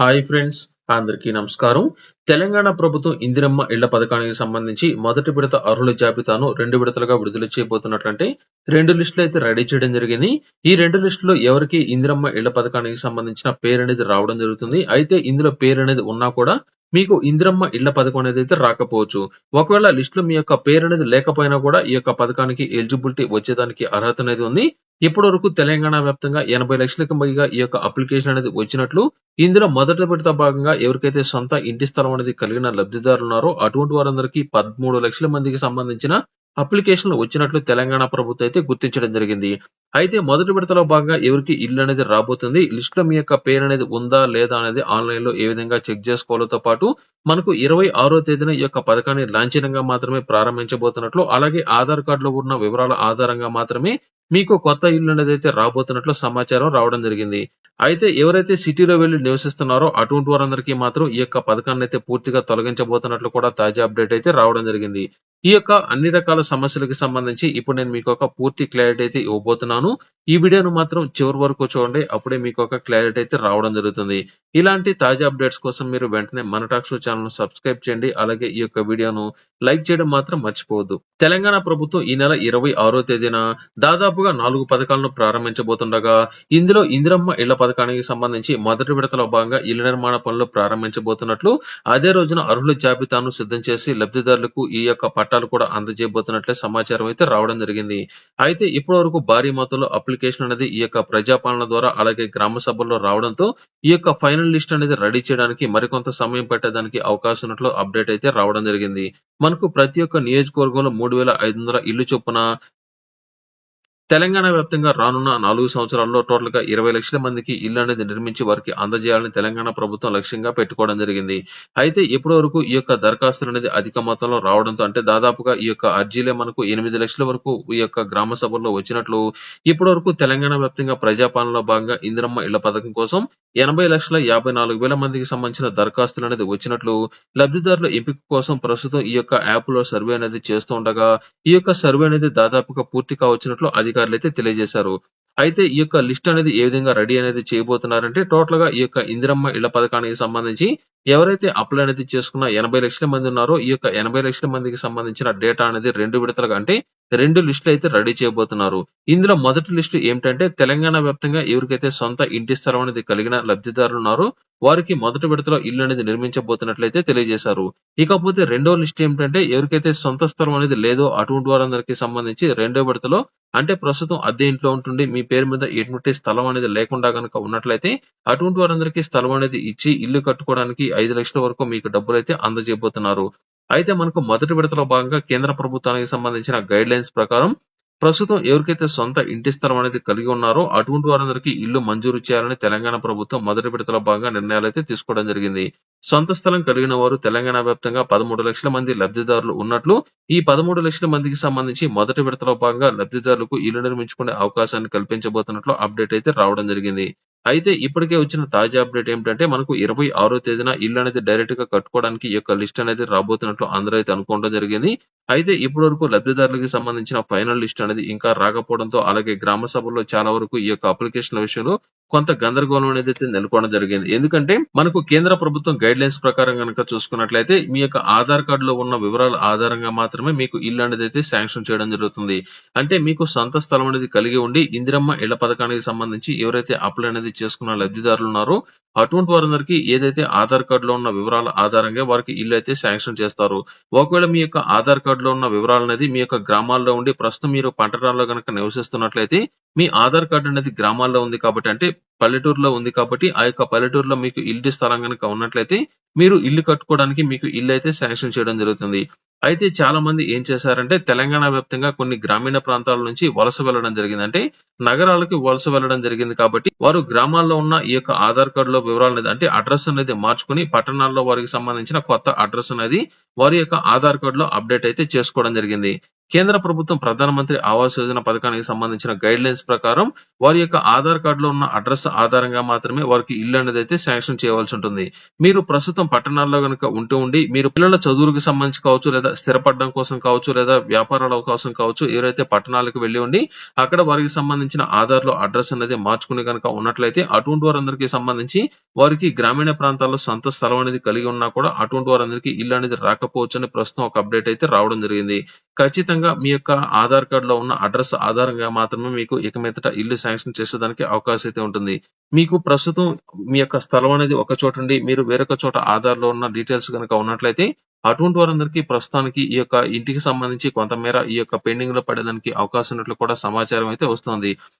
Hi friends, అందరికీ నమస్కారం. తెలంగాణ ప్రభుత్వం ఇందిరమ్మ ఇళ్ల పథకానికి సంబంధించి మొదటి విడత అర్హుల జాబితాను 2 విడతలుగా విడుదల చేయబోతున్నట్లంటే 2 లిస్టులు అయితే రెడీ చేయడం జరిగింది. ఈ 2 లిస్టులో ఎవరికి ఇందిరమ్మ ఇళ్ల పథకానికి సంబంధించిన పేరు అనేది రావడం జరుగుతుంది. అయితే ఇందులో పేరు అనేది ఉన్నా కూడా మీకు ఇందిరమ్మ ఇళ్ల పథకం అనేది అయితే రాకపోవచ్చు. ఒకవేళ లిస్టులో మీ యొక్క పేరు అనేది లేకపోయినా కూడా ఈ యొక్క పథకానికి ఎలిజిబిలిటీ వచ్చేదానికి అర్హత అనేది ఉంది. ఇప్పటి వరకు తెలంగాణ వ్యాప్తంగా 80 లక్షలకు పైగా ఈ యొక్క అప్లికేషన్ అనేది వచ్చినట్లు, ఇందులో మొదటి విడత భాగంగా ఎవరికైతే సొంత ఇంటి స్థలం అనేది కలిగిన లబ్ధిదారులు ఉన్నారో అటువంటి వారందరికీ 13 లక్షల మందికి సంబంధించిన అప్లికేషన్లు వచ్చినట్లు తెలంగాణ ప్రభుత్వం అయితే గుర్తించడం జరిగింది. అయితే మొదటి విడతలో భాగంగా ఎవరికి ఇల్లు అనేది రాబోతుంది, లిస్ట్ లో మీ యొక్క పేరు అనేది ఉందా లేదా అనేది ఆన్లైన్ లో ఏ విధంగా చెక్ చేసుకోవాలతో పాటు మనకు 26వ తేదీన ఈ యొక్క పథకాన్ని లాంఛనంగా మాత్రమే ప్రారంభించబోతున్నట్లు, అలాగే ఆధార్ కార్డులో ఉన్న వివరాల ఆధారంగా మాత్రమే మీకు కొత్త ఇల్లు అనేది అయితే రాబోతున్నట్లు సమాచారం రావడం జరిగింది. అయితే ఎవరైతే సిటీలో వెళ్లి నివసిస్తున్నారో అటువంటి వారందరికీ మాత్రం ఈ యొక్క పథకాన్ని అయితే పూర్తిగా తొలగించబోతున్నట్లు కూడా తాజా అప్డేట్ అయితే రావడం జరిగింది. ఈ యొక్క అన్ని రకాల సమస్యలకు సంబంధించి ఇప్పుడు నేను మీకు ఒక పూర్తి క్లారిటీ అయితే ఇవ్వబోతున్నాను. ఈ వీడియోను మాత్రం చివరి వరకు చూడండి, అప్పుడే మీకు ఒక క్లారిటీ అయితే రావడం జరుగుతుంది. ఇలాంటి తాజా అప్డేట్స్ కోసం మీరు వెంటనే మన టాక్ షో ఛానల్ సబ్స్క్రైబ్ చేయండి, అలాగే ఈ యొక్క వీడియోను లైక్ చేయడం మాత్రం మర్చిపోవద్దు. తెలంగాణ ప్రభుత్వం ఈ నెల 26వ తేదీన దాదాపుగా 4 పథకాలను ప్రారంభించబోతుండగా, ఇందులో ఇందిరమ్మ ఇళ్ల పథకానికి సంబంధించి మొదటి విడతలో భాగంగా ఇళ్ల నిర్మాణ పనులు ప్రారంభించబోతున్నట్లు, అదే రోజున అర్హుల జాబితాను సిద్ధం చేసి లబ్ధిదారులకు ఈ యొక్క పట్టాలు కూడా అందజేయబోతున్నట్లే సమాచారం అయితే రావడం జరిగింది. అయితే ఇప్పటి వరకు భారీ మొత్తంలో అప్లికేషన్ అనేది ఈ యొక్క ప్రజాపాలన ద్వారా అలాగే గ్రామ సభల్లో రావడంతో ఈ యొక్క ఫైనల్ లిస్ట్ అనేది రెడీ చేయడానికి మరికొంత సమయం పెట్టడానికి అవకాశం ఉన్నట్లు అప్డేట్ అయితే రావడం జరిగింది. మనకు ప్రతి ఒక్క నియోజకవర్గంలో 3,500 ఇల్లు చొప్పున తెలంగాణ వ్యాప్తంగా రానున్న 4 సంవత్సరాల్లో టోటల్ గా 20 లక్షల మందికి ఇల్లు అనేది నిర్మించి వారికి అందజేయాలని తెలంగాణ ప్రభుత్వం లక్ష్యంగా పెట్టుకోవడం జరిగింది. అయితే ఇప్పటి వరకు ఈ యొక్క దరఖాస్తులు అనేది అధిక మొత్తంలో రావడంతో, అంటే దాదాపుగా ఈ యొక్క అర్జీలే మనకు 8 లక్షల వరకు ఈ యొక్క గ్రామ సభల్లో వచ్చినట్లు, ఇప్పటి వరకు తెలంగాణ వ్యాప్తంగా ప్రజాపాలనలో భాగంగా ఇందిరమ్మ ఇళ్ల పథకం కోసం 80,54,000 మందికి సంబంధించిన దరఖాస్తులు అనేది వచ్చినట్లు, లబ్ధిదారుల ఎంపిక కోసం ప్రస్తుతం ఈ యొక్క యాప్ లో సర్వే అనేది చేస్తూ ఉండగా ఈ యొక్క సర్వే అనేది దాదాపుగా పూర్తి కావచ్చినట్లు అధికారులు అయితే తెలియజేశారు. అయితే ఈ యొక్క లిస్ట్ అనేది ఏ విధంగా రెడీ అనేది చేయబోతున్నారంటే, టోటల్ గా ఈ యొక్క ఇందిరమ్మ ఇళ్ల పథకానికి సంబంధించి ఎవరైతే అప్లై అనేది చేసుకున్న 80 లక్షల మంది ఉన్నారో ఈ యొక్క 80 లక్షల మందికి సంబంధించిన డేటా అనేది 2 విడతలుగా, అంటే 2 లిస్టులు అయితే రెడీ చేయబోతున్నారు. ఇందులో మొదటి లిస్టు ఏమిటంటే తెలంగాణ వ్యాప్తంగా ఎవరికైతే సొంత ఇంటి స్థలం అనేది కలిగిన లబ్ధిదారులు ఉన్నారో వారికి మొదటి విడతలో ఇల్లు అనేది నిర్మించబోతున్నట్లయితే తెలియజేశారు. ఇకపోతే రెండో లిస్ట్ ఏమిటంటే ఎవరికైతే సొంత స్థలం అనేది లేదో అటువంటి వారందరికీ సంబంధించి రెండో విడతలో, అంటే ప్రస్తుతం అద్దె ఇంట్లో ఉంటుండి మీ పేరు మీద ఎటువంటి స్థలం అనేది లేకుండా గనుక ఉన్నట్లయితే అటువంటి వారందరికీ స్థలం అనేది ఇచ్చి ఇల్లు కట్టుకోవడానికి 5 లక్షల వరకు మీకు డబ్బులు అయితే అందజేయబోతున్నారు. అయితే మనకు మొదటి విడతలో భాగంగా కేంద్ర ప్రభుత్వానికి సంబంధించిన గైడ్ లైన్స్ ప్రకారం ప్రస్తుతం ఎవరికైతే సొంత ఇంటి స్థలం అనేది కలిగి ఉన్నారో అటువంటి వారందరికీ ఇల్లు మంజూరు చేయాలని తెలంగాణ ప్రభుత్వం మొదటి విడతలో భాగంగా నిర్ణయాలు అయితే తీసుకోవడం జరిగింది. సొంత స్థలం కలిగిన వారు తెలంగాణ వ్యాప్తంగా 13 లక్షల మంది లబ్ధిదారులు ఉన్నట్లు, ఈ 13 లక్షల మందికి సంబంధించి మొదటి విడతలో భాగంగా లబ్ధిదారులకు ఇల్లు నిర్మించుకునే అవకాశాన్ని కల్పించబోతున్నట్లు అప్డేట్ అయితే రావడం జరిగింది. అయితే ఇప్పటికే వచ్చిన తాజా అప్డేట్ ఏమిటంటే మనకు 26వ తేదీన ఇల్లు అనేది డైరెక్ట్ గా కట్టుకోవడానికి ఈ యొక్క లిస్ట్ అనేది రాబోతున్నట్లు అందరూ అయితే అనుకోవడం జరిగింది. అయితే ఇప్పటి వరకు లబ్ధిదారులకు సంబంధించిన ఫైనల్ లిస్ట్ అనేది ఇంకా రాకపోవడంతో, అలాగే గ్రామ సభల్లో చాలా వరకు ఈ యొక్క అప్లికేషన్ల విషయంలో కొంత గందరగోళం అనేది అయితే నెలకొనడం జరిగింది. ఎందుకంటే మనకు కేంద్ర ప్రభుత్వం గైడ్ లైన్స్ ప్రకారం కనుక చూసుకున్నట్లయితే మీ యొక్క ఆధార్ కార్డులో ఉన్న వివరాల ఆధారంగా మాత్రమే మీకు ఇల్లు అనేది అయితే శాంక్షన్ చేయడం జరుగుతుంది. అంటే మీకు సొంత స్థలం అనేది కలిగి ఉండి ఇందిరమ్మ ఇళ్ల పథకానికి సంబంధించి ఎవరైతే అప్లై అనేది చేసుకున్న లబ్ధిదారులు ఉన్నారో అటువంటి వారందరికీ ఏదైతే ఆధార్ కార్డులో ఉన్న వివరాల ఆధారంగా వారికి ఇల్లు అయితే శాంక్షన్ చేస్తారు. ఒకవేళ మీ యొక్క ఆధార్ కార్డులో ఉన్న వివరాలు అనేది మీ యొక్క గ్రామాల్లో ఉండి ప్రస్తుతం మీరు పట్టణాల్లో గనక నివసిస్తున్నట్లయితే మీ ఆధార్ కార్డు అనేది గ్రామాల్లో ఉంది కాబట్టి, అంటే పల్లెటూరులో ఉంది కాబట్టి ఆ యొక్క పల్లెటూరులో మీకు ఇంటి స్థలం గనక ఉన్నట్లయితే మీరు ఇల్లు కట్టుకోవడానికి మీకు ఇల్లు అయితే శాంక్షన్ చేయడం జరుగుతుంది. అయితే చాలా మంది ఏం చేశారంటే తెలంగాణ వ్యాప్తంగా కొన్ని గ్రామీణ ప్రాంతాల నుంచి వలస వెళ్లడం జరిగింది, అంటే నగరాలకు వలస వెళ్లడం జరిగింది కాబట్టి వారు గ్రామాల్లో ఉన్న ఈ యొక్క ఆధార్ కార్డులో వివరాలు అనేది, అంటే అడ్రస్ అనేది మార్చుకుని పట్టణాల్లో వారికి సంబంధించిన కొత్త అడ్రస్ అనేది వారి యొక్క ఆధార్ కార్డులో అప్డేట్ అయితే చేసుకోవడం జరిగింది. కేంద్ర ప్రభుత్వం ప్రధానమంత్రి ఆవాస్ యోజన పథకానికి సంబంధించిన గైడ్ లైన్స్ ప్రకారం వారి యొక్క ఆధార్ కార్డులో ఉన్న అడ్రస్ ఆధారంగా మాత్రమే వారికి ఇల్లు అనేది అయితే శాంక్షన్ చేయవలసి ఉంటుంది. మీరు ప్రస్తుతం పట్టణాల్లో గనుక ఉండి మీరు పిల్లల చదువులకు సంబంధించి కావచ్చు, లేదా స్థిరపడడం కోసం కావచ్చు, లేదా వ్యాపారాల కోసం కావచ్చు, ఎవరైతే పట్టణాలకు వెళ్లి ఉండి అక్కడ వారికి సంబంధించిన ఆధార్ లో అడ్రస్ అనేది మార్చుకుని కనుక ఉన్నట్లయితే అటువంటి వారందరికీ సంబంధించి వారికి గ్రామీణ ప్రాంతాల్లో సొంత స్థలం అనేది కలిగి ఉన్నా కూడా అటువంటి వారందరికీ ఇల్లు అనేది రాకపోవచ్చు అని ప్రస్తుతం ఒక అప్డేట్ అయితే రావడం జరిగింది. ఖచ్చితంగా మీ యొక్క ఆధార్ కార్డ్ లో ఉన్న అడ్రస్ ఆధారంగా మాత్రమే మీకు ఇక మీదట ఇల్లు శాంక్షన్ చేసేదానికి అవకాశం అయితే ఉంటుంది. మీకు ప్రస్తుతం మీ యొక్క స్థలం అనేది ఒక చోట ఉండి మీరు వేరొక చోట ఆధార్ లో ఉన్న డీటెయిల్స్ కనుక ఉన్నట్లయితే అటువంటి వారందరికీ ప్రస్తుతానికి ఈ యొక్క ఇంటికి సంబంధించి కొంతమేర ఈ యొక్క పెండింగ్ లో పడేదానికి అవకాశం ఉన్నట్లు కూడా సమాచారం అయితే వస్తుంది.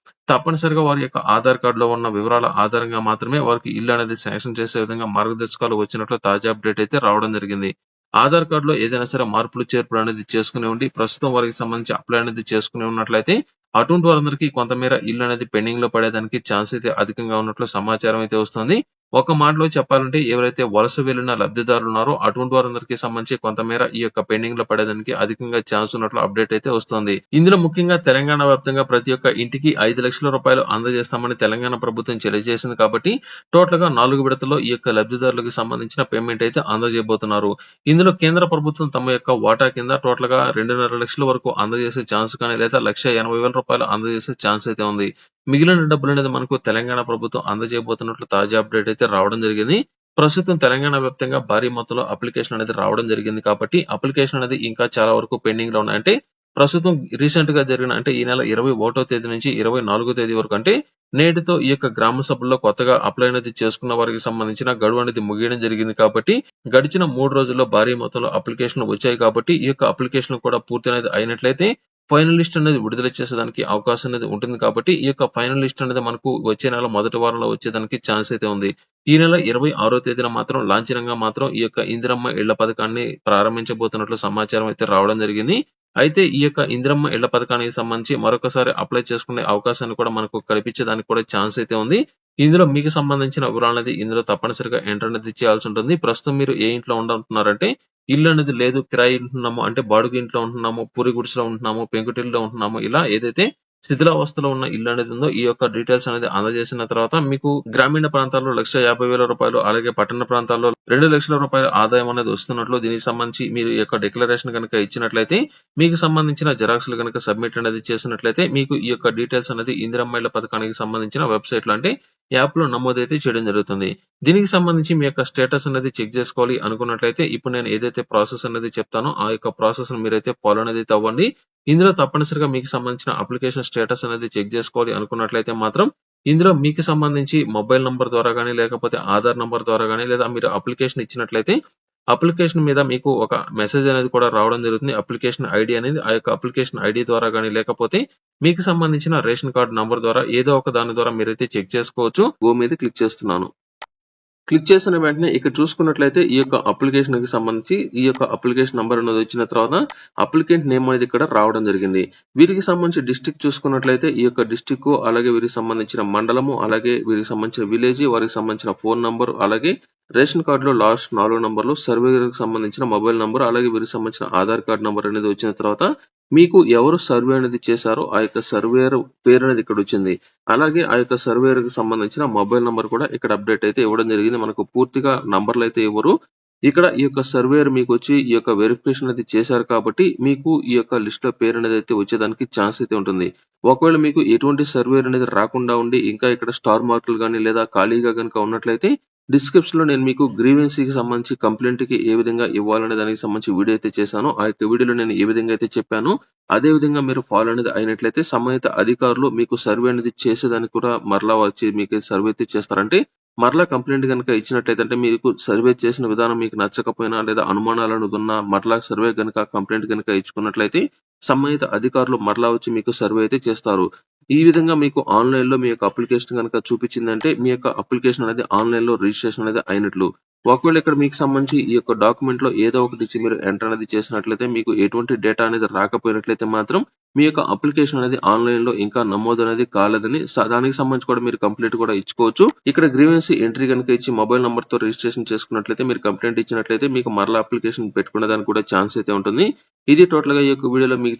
తప్పనిసరిగా వారి యొక్క ఆధార్ కార్డు లో ఉన్న వివరాల ఆధారంగా మాత్రమే వారికి ఇల్లు అనేది శాంక్షన్ చేసే విధంగా మార్గదర్శకాలు వచ్చినట్లు తాజా అప్డేట్ అయితే రావడం జరిగింది. ఆధార్ కార్డు లో ఏదైనా సరే మార్పులు చేర్పులు అనేది చేసుకుని ఉండి ప్రస్తుతం వారికి సంబంధించి అప్లై అనేది చేసుకుని ఉన్నట్లయితే అటువంటి వారందరికీ కొంతమేర ఇల్లు అనేది పెండింగ్ లో పడేదానికి ఛాన్స్ అయితే అధికంగా ఉన్నట్లు సమాచారం అయితే వస్తుంది. ఒక మాటలో చెప్పాలంటే ఎవరైతే వలస వెళ్లిన లబ్ధిదారులు ఉన్నారో అటువంటి వారందరికీ సంబంధించి కొంతమేర ఈ యొక్క పెండింగ్ లో పడేదానికి అధికంగా ఛాన్స్ ఉన్నట్లు అప్డేట్ అయితే వస్తుంది. ఇందులో ముఖ్యంగా తెలంగాణ వ్యాప్తంగా ప్రతి ఒక్క ఇంటికి 5 లక్షల రూపాయలు అందజేస్తామని తెలంగాణ ప్రభుత్వం తెలియజేసింది కాబట్టి టోటల్ గా 4 విడతల్లో ఈ యొక్క లబ్ధిదారులకు సంబంధించిన పేమెంట్ అయితే అందజేయబోతున్నారు. ఇందులో కేంద్ర ప్రభుత్వం తమ యొక్క వాటా కింద టోటల్ గా 2.5 లక్షల వరకు అందజేసే ఛాన్స్ కానీ లేదా 1,80,000 రూపాయలు అందజేసే ఛాన్స్ అయితే ఉంది. మిగిలిన డబ్బులు అనేది మనకు తెలంగాణ ప్రభుత్వం అందజేయబోతున్నట్లు తాజా అప్డేట్ అయితే రావడం జరిగింది. ప్రస్తుతం తెలంగాణ వ్యాప్తంగా భారీ మొత్తంలో అప్లికేషన్ అనేది రావడం జరిగింది కాబట్టి అప్లికేషన్ అనేది ఇంకా చాలా వరకు పెండింగ్ లో ఉన్నాయి. అంటే ప్రస్తుతం రీసెంట్ గా జరిగిన అంటే ఈ నెల 21వ తేదీ నుంచి 24వ తేదీ వరకు అంటే నేటితో ఈ యొక్క గ్రామ సభల్లో కొత్తగా అప్లై అనేది చేసుకున్న వారికి సంబంధించిన గడువు అనేది ముగియడం జరిగింది కాబట్టి గడిచిన 3 రోజుల్లో భారీ మొత్తంలో అప్లికేషన్లు వచ్చాయి కాబట్టి ఈ యొక్క అప్లికేషన్ కూడా పూర్తి అనేది అయినట్లయితే ఫైనల్ లిస్ట్ అనేది విడుదల చేసేదానికి అవకాశం అనేది ఉంటుంది కాబట్టి ఈ యొక్క ఫైనల్ లిస్ట్ అనేది మనకు వచ్చే నెల మొదటి వారంలో వచ్చేదానికి ఛాన్స్ అయితే ఉంది. ఈ నెల 26వ తేదీన మాత్రం లాంఛనంగా మాత్రం ఈ యొక్క ఇందిరమ్మ ఇళ్ల పథకాన్ని ప్రారంభించబోతున్నట్లు సమాచారం అయితే రావడం జరిగింది. అయితే ఈ యొక్క ఇందిరమ్మ ఇళ్ల పథకానికి సంబంధించి మరొకసారి అప్లై చేసుకునే అవకాశాన్ని కూడా మనకు కల్పించడానికి కూడా ఛాన్స్ అయితే ఉంది. ఇందులో మీకు సంబంధించిన వివరాలు అనేది ఇందులో తప్పనిసరిగా ఎంటర్ అనేది చేయాల్సి ఉంటుంది. ప్రస్తుతం మీరు ఏ ఇంట్లో ఉంటున్నారంటే ఇల్లు అనేది లేదు, కిరాయి ఉంటున్నాము అంటే బాడుగు ఇంట్లో ఉంటున్నాము, పూరి గుడిసెలో ఉంటున్నాము, పెంకుటిల్లో ఉంటున్నాము, ఇలా ఏదైతే శిథిలావస్థలో ఉన్న ఇల్లు అనేది ఉందో ఈ యొక్క డీటెయిల్స్ అనేది అందజేసిన తర్వాత మీకు గ్రామీణ ప్రాంతాల్లో 1,50,000 రూపాయలు అలాగే పట్టణ ప్రాంతాల్లో 2 లక్షల రూపాయల ఆదాయం అనేది వస్తున్నట్లు దీనికి సంబంధించి మీరు ఈ యొక్క డిక్లరేషన్ కనుక ఇచ్చినట్లయితే మీకు సంబంధించిన జెరాక్స్లు కనుక సబ్మిట్ అనేది చేసినట్లయితే మీకు ఈ యొక్క డీటెయిల్స్ అనేది ఇందిరమ్మ ఇళ్ల పథకానికి సంబంధించిన వెబ్సైట్ లో అంటే యాప్ లో నమోదైతే చేయడం జరుగుతుంది. దీనికి సంబంధించి మీ యొక్క స్టేటస్ అనేది చెక్ చేసుకోవాలి అనుకున్నట్లయితే ఇప్పుడు నేను ఏదైతే ప్రాసెస్ అనేది చెప్తానో ఆ యొక్క ప్రాసెస్ మీరైతే ఫాలో అనేది అవ్వండి. ఇందులో తప్పనిసరిగా మీకు సంబంధించిన అప్లికేషన్ స్టేటస్ అనేది చెక్ చేసుకోవాలి అనుకున్నట్లయితే మాత్రం ఇందులో మీకు సంబంధించి మొబైల్ నంబర్ ద్వారా గానీ లేకపోతే ఆధార్ నంబర్ ద్వారా గానీ లేదా మీరు అప్లికేషన్ ఇచ్చినట్లయితే అప్లికేషన్ మీద మీకు ఒక మెసేజ్ అనేది కూడా రావడం జరుగుతుంది. అప్లికేషన్ ఐడి అనేది ఆ యొక్క అప్లికేషన్ ఐడి ద్వారా గానీ లేకపోతే మీకు సంబంధించిన రేషన్ కార్డు నంబర్ ద్వారా ఏదో ఒక దాని ద్వారా మీరైతే చెక్ చేసుకోవచ్చు. గో మీద క్లిక్ చేస్తున్నాను. క్లిక్ చేసిన వెంటనే ఇక్కడ చూసుకున్నట్లయితే ఈ యొక్క అప్లికేషన్ కి సంబంధించి ఈ యొక్క అప్లికేషన్ నంబర్ అనేది వచ్చిన తర్వాత అప్లికెంట్ నేమ్ అనేది ఇక్కడ రావడం జరిగింది. వీరికి సంబంధించి డిస్ట్రిక్ట్ చూసుకున్నట్లయితే ఈ యొక్క డిస్ట్రిక్ట్ అలాగే వీరికి సంబంధించిన మండలము అలాగే వీరికి సంబంధించిన విలేజ్ వారికి సంబంధించిన ఫోన్ నంబర్ అలాగే రేషన్ కార్డు లో లాస్ట్ 4 నంబర్లు సర్వేయర్ కి సంబంధించిన మొబైల్ నంబర్ అలాగే వీరికి సంబంధించిన ఆధార్ కార్డు నంబర్ అనేది వచ్చిన తర్వాత మీకు ఎవరు సర్వే అనేది చేశారో ఆ యొక్క సర్వేయర్ పేరు అనేది ఇక్కడ వచ్చింది. అలాగే ఆ యొక్క సర్వేయర్ కి సంబంధించిన మొబైల్ నంబర్ కూడా ఇక్కడ అప్డేట్ అయితే ఇవ్వడం జరిగింది. మనకు పూర్తిగా నంబర్లు అయితే ఇవ్వరు. ఇక్కడ ఈ యొక్క సర్వేయర్ మీకు వచ్చి ఈ యొక్క వెరిఫికేషన్ అనేది చేశారు కాబట్టి మీకు ఈ యొక్క లిస్ట్ లో పేరు అనేది అయితే వచ్చేదానికి ఛాన్స్ అయితే ఉంటుంది. ఒకవేళ మీకు ఎటువంటి సర్వేయర్ అనేది రాకుండా ఉండి ఇంకా ఇక్కడ స్టార్ మార్కులు కానీ లేదా ఖాళీగా కనుక ఉన్నట్లయితే డిస్క్రిప్షన్ లో నేను మీకు గ్రీవెన్సీకి సంబంధించి కంప్లైంట్ కి ఏ విధంగా ఇవ్వాలనే దానికి సంబంధించి వీడియో అయితే చేశాను. ఆ యొక్క వీడియోలో నేను ఏ విధంగా అయితే చెప్పాను అదే విధంగా మీరు ఫాలో అనేది అయినట్లయితే సంబంధిత అధికారులు మీకు సర్వే అనేది చేసేదానికి కూడా మరలా వచ్చి మీకు సర్వే అయితే చేస్తారంటే మరలా కంప్లైంట్ కనుక ఇచ్చినట్లయితే అంటే మీకు సర్వే చేసిన విధానం మీకు నచ్చకపోయినా లేదా అనుమానాలు అనేది ఉన్నా మరలా సర్వే కనుక కంప్లైంట్ కనుక ఇచ్చుకున్నట్లయితే సంబంధిత అధికారులు మరలా వచ్చి మీకు సర్వే అయితే చేస్తారు. ఈ విధంగా మీకు ఆన్లైన్ లో మీ యొక్క అప్లికేషన్ కనుక చూపించిందంటే మీ యొక్క అప్లికేషన్ అనేది ఆన్లైన్ లో రిజిస్ట్రేషన్ అనేది అయినట్లు. ఒకవేళ ఇక్కడ మీకు సంబంధించి ఈ యొక్క డాక్యుమెంట్ లో ఏదో ఒకటి ఇచ్చి మీరు ఎంటర్ అనేది చేసినట్లయితే మీకు ఎటువంటి డేటా అనేది రాకపోయినట్లయితే మాత్రం మీ యొక్క అప్లికేషన్ అనేది ఆన్లైన్ లో ఇంకా నమోదు అనేది కాలేదని దానికి సంబంధించి కూడా మీరు కంప్లైంట్ కూడా ఇచ్చుకోవచ్చు. ఇక్కడ గ్రీవెన్సీ ఎంట్రీ కనుక ఇచ్చి మొబైల్ నంబర్ తో రిజిస్ట్రేషన్ చేసుకున్నట్లయితే మీరు కంప్లైంట్ ఇచ్చినట్లయితే మీకు మరలా అప్లికేషన్ పెట్టుకునే దానికి కూడా ఛాన్స్ అయితే ఉంటుంది. ఇది టోటల్ గా ఈ యొక్క వీడియోలో మీకు